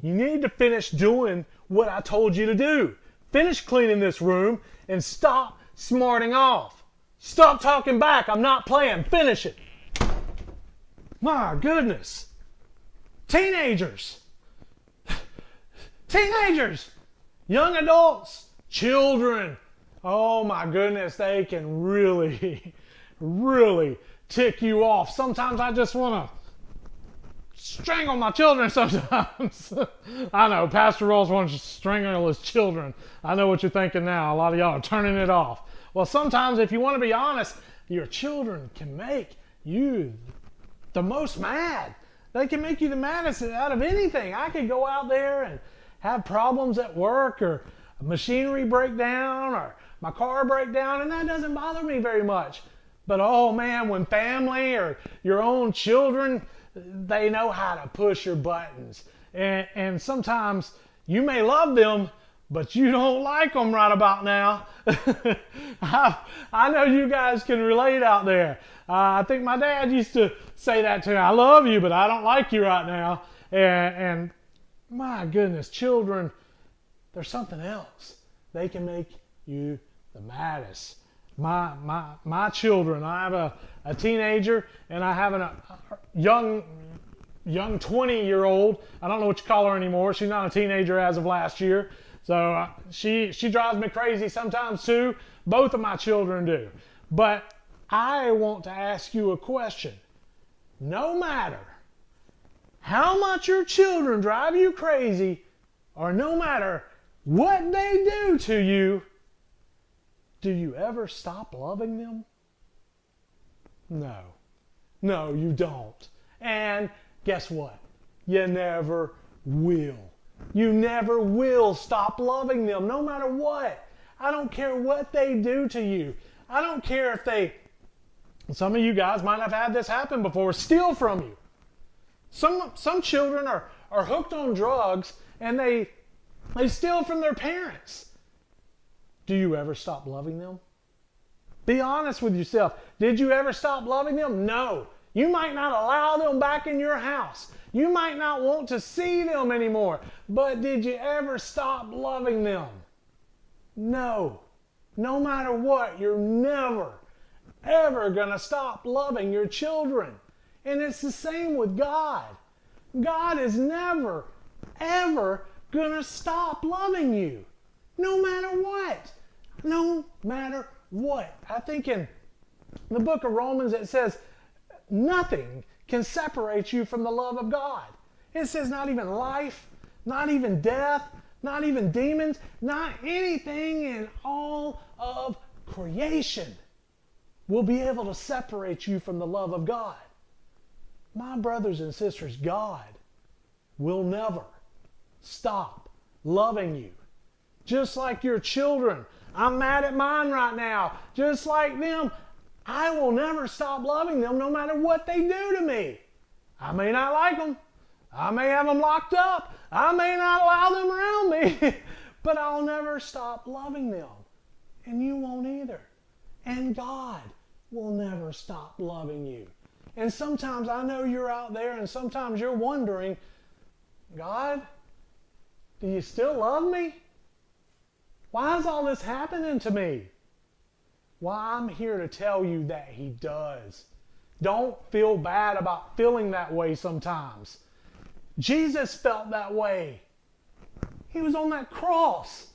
you need to finish doing what I told you to do. Finish cleaning this room and stop smarting off. Stop talking back. I'm not playing. Finish it. My goodness. Teenagers. Teenagers. Young adults. Children. Oh my goodness. They can really, really tick you off. Sometimes I just want to strangle my children sometimes. I know, Pastor Rolls wants to strangle his children. I know what you're thinking now. A lot of y'all are turning it off. Well, sometimes if you want to be honest, your children can make you the most mad. They can make you the maddest out of anything. I could go out there and have problems at work, or machinery break down, or my car break down, and that doesn't bother me very much. But oh man, when family or your own children, they know how to push your buttons. And sometimes you may love them, but you don't like them right about now. I know you guys can relate out there. I think my dad used to say that to me. I love you, but I don't like you right now. And my goodness, children, they're something else. They can make you the maddest. My children, I have a teenager and I have a young 20-year-old. I don't know what you call her anymore. She's not a teenager as of last year. So she drives me crazy sometimes too. Both of my children do. But I want to ask you a question. No matter how much your children drive you crazy, or no matter what they do to you, do you ever stop loving them? No. No, you don't. And guess what? You never will. You never will stop loving them, no matter what. I don't care what they do to you. I don't care if they, some of you guys might have had this happen before, steal from you. Some children are hooked on drugs and they steal from their parents. Do you ever stop loving them? Be honest with yourself. Did you ever stop loving them? No. You might not allow them back in your house. You might not want to see them anymore. But did you ever stop loving them? No. No matter what, you're never, ever going to stop loving your children. And it's the same with God. God is never, ever going to stop loving you. No matter what. No matter what. I think in the book of Romans it says, nothing can separate you from the love of God. It says not even life, not even death, not even demons, not anything in all of creation will be able to separate you from the love of God. My brothers and sisters, God will never stop loving you. Just like your children. I'm mad at mine right now. Just like them. I will never stop loving them no matter what they do to me. I may not like them. I may have them locked up. I may not allow them around me. But I'll never stop loving them. And you won't either. And God will never stop loving you. And sometimes I know you're out there and sometimes you're wondering, God, do you still love me? Why is all this happening to me? Well, I'm here to tell you that He does. Don't feel bad about feeling that way sometimes. Jesus felt that way. He was on that cross,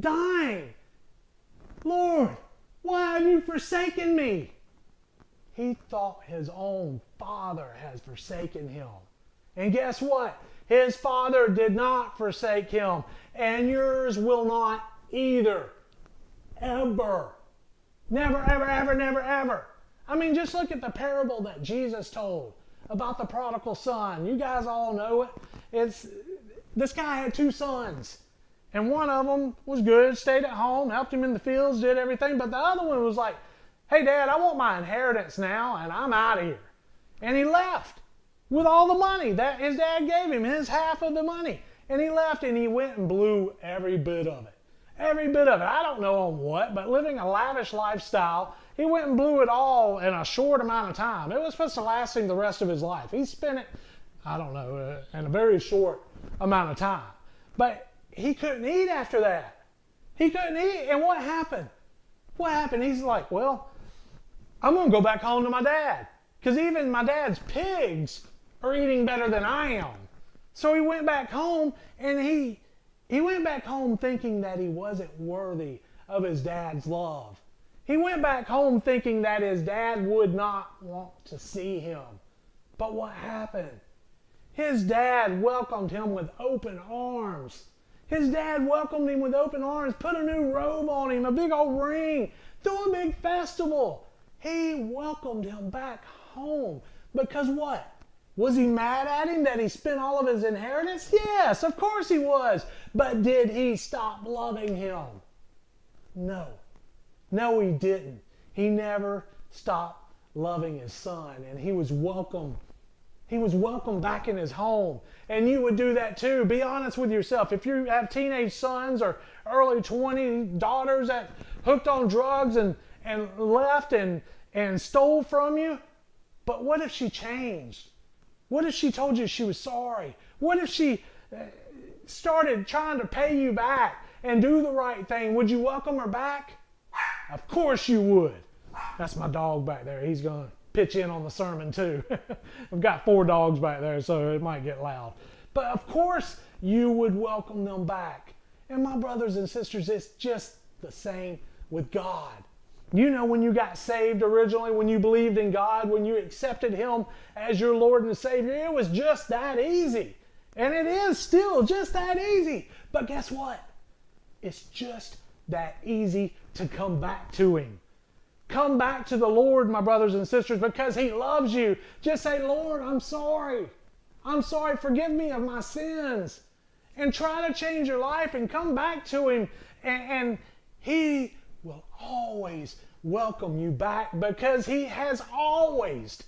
dying. Lord, why have you forsaken me? He thought His own Father has forsaken Him. And guess what? His Father did not forsake Him. And yours will not either. Ever. Never, ever, ever, never, ever. I mean, just look at the parable that Jesus told about the prodigal son. You guys all know it. This guy had two sons. And one of them was good, stayed at home, helped him in the fields, did everything. But the other one was like, hey, Dad, I want my inheritance now, and I'm out of here. And he left with all the money that his dad gave him, his half of the money. And he left, and he went and blew every bit of it. Every bit of it. I don't know on what, but living a lavish lifestyle, he went and blew it all in a short amount of time. It was supposed to last him the rest of his life. He spent it, I don't know, in a very short amount of time. But he couldn't eat after that. He couldn't eat. And what happened? What happened? He's like, well, I'm going to go back home to my dad. Because even my dad's pigs are eating better than I am. So he went back home, and he went back home thinking that he wasn't worthy of his dad's love. He went back home thinking that his dad would not want to see him. But what happened? His dad welcomed him with open arms. His dad welcomed him with open arms, put a new robe on him, a big old ring, threw a big festival. He welcomed him back home. Because what? Was he mad at him that he spent all of his inheritance? Yes, of course he was. But did he stop loving him? No. No, he didn't. He never stopped loving his son, and he was welcome. He was welcome back in his home. And you would do that too. Be honest with yourself. If you have teenage sons or early 20 daughters that hooked on drugs and left and stole from you, but what if she changed? What if she told you she was sorry? What if she started trying to pay you back and do the right thing? Would you welcome her back? Of course you would. That's my dog back there. He's going to pitch in on the sermon too. I've got 4 dogs back there, so it might get loud. But of course you would welcome them back. And my brothers and sisters, it's just the same with God. You know, when you got saved originally, when you believed in God, when you accepted Him as your Lord and Savior, it was just that easy. And it is still just that easy. But guess what? It's just that easy to come back to Him. Come back to the Lord, my brothers and sisters, because He loves you. Just say, Lord, I'm sorry. I'm sorry. Forgive me of my sins. And try to change your life and come back to Him. And He will always welcome you back because He has always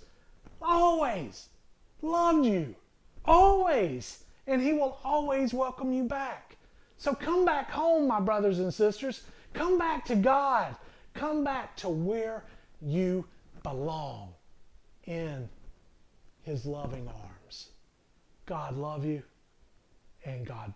loved you. Always. And He will always welcome you back. So come back home, my brothers and sisters. Come back to God. Come back to where you belong, in His loving arms. God love you, and God